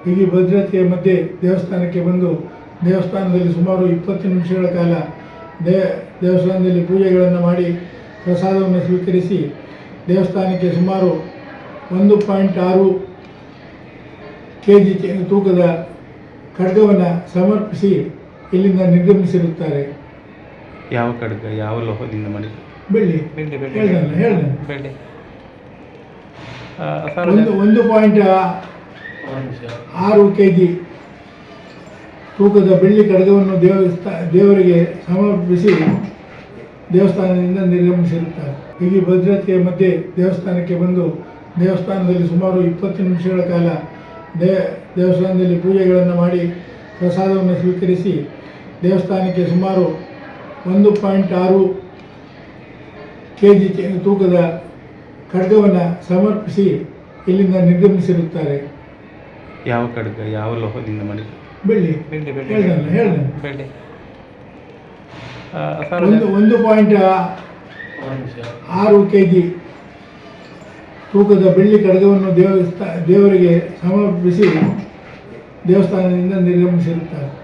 ಬಿಗಿ ಭದ್ರತೆಯ ಮಧ್ಯೆ ದೇವಸ್ಥಾನಕ್ಕೆ ಬಂದು ದೇವಸ್ಥಾನದಲ್ಲಿ ಸುಮಾರು 20 ನಿಮಿಷಗಳ ಕಾಲ ದೇವಸ್ಥಾನದಲ್ಲಿ ಪೂಜೆಗಳನ್ನು ಮಾಡಿ ಪ್ರಸಾದವನ್ನು ಸ್ವೀಕರಿಸಿ ದೇವಸ್ಥಾನಕ್ಕೆ ಸುಮಾರು 1.6 kg ತೂಕದ ಖಡ್ಗವನ್ನು ಸಮರ್ಪಿಸಿ ಇಲ್ಲಿಂದ ನಿರ್ಗಮಿಸಿರುತ್ತಾರೆ. ಯಾವ ಖಡ್ಗ, ಯಾವ ಲೋಹದಿಂದ ಮಾಡಿ? ಬೆಳ್ಳಿ. ಹೇಳ್ದೆ ಬೆಳ್ಳಿ. 1.6 kg ತೂಕದ ಬೆಳ್ಳಿ ಖಡ್ಗವನ್ನು ದೇವರಿಗೆ ಸಮರ್ಪಿಸಿ ದೇವಸ್ಥಾನದಿಂದ ನಿರ್ಗಮಿಸಿರುತ್ತಾರೆ. ಬಿಗಿ ಭದ್ರತೆಯ ಮಧ್ಯೆ ದೇವಸ್ಥಾನಕ್ಕೆ ಬಂದು ದೇವಸ್ಥಾನದಲ್ಲಿ ಸುಮಾರು 20 ನಿಮಿಷಗಳ ಕಾಲ ದೇವಸ್ಥಾನದಲ್ಲಿ ಪೂಜೆಗಳನ್ನು ಮಾಡಿ ಪ್ರಸಾದವನ್ನು ಸ್ವೀಕರಿಸಿ ದೇವಸ್ಥಾನಕ್ಕೆ ಸುಮಾರು 1.6 kg ತೂಕದ ಖಡ್ಗವನ್ನು ಸಮರ್ಪಿಸಿ ಇಲ್ಲಿಂದ ನಿರ್ಗಮಿಸಿರುತ್ತಾರೆ. ಯಾವ ಖಡ್ಗ, ಯಾವ ಲೋಹದಿಂದ ಮಾಡಿ? ಬೆಳ್ಳಿ. ಹೇಳ್ದೆ ಬೆಳ್ಳಿ. 1.6 kg ತೂಕದ ಬೆಳ್ಳಿ ಖಡ್ಗವನ್ನು ದೇವರಿಗೆ ಸಮರ್ಪಿಸಿ ದೇವಸ್ಥಾನದಿಂದ ನಿರ್ಗಮಿಸಿರುತ್ತಾರೆ.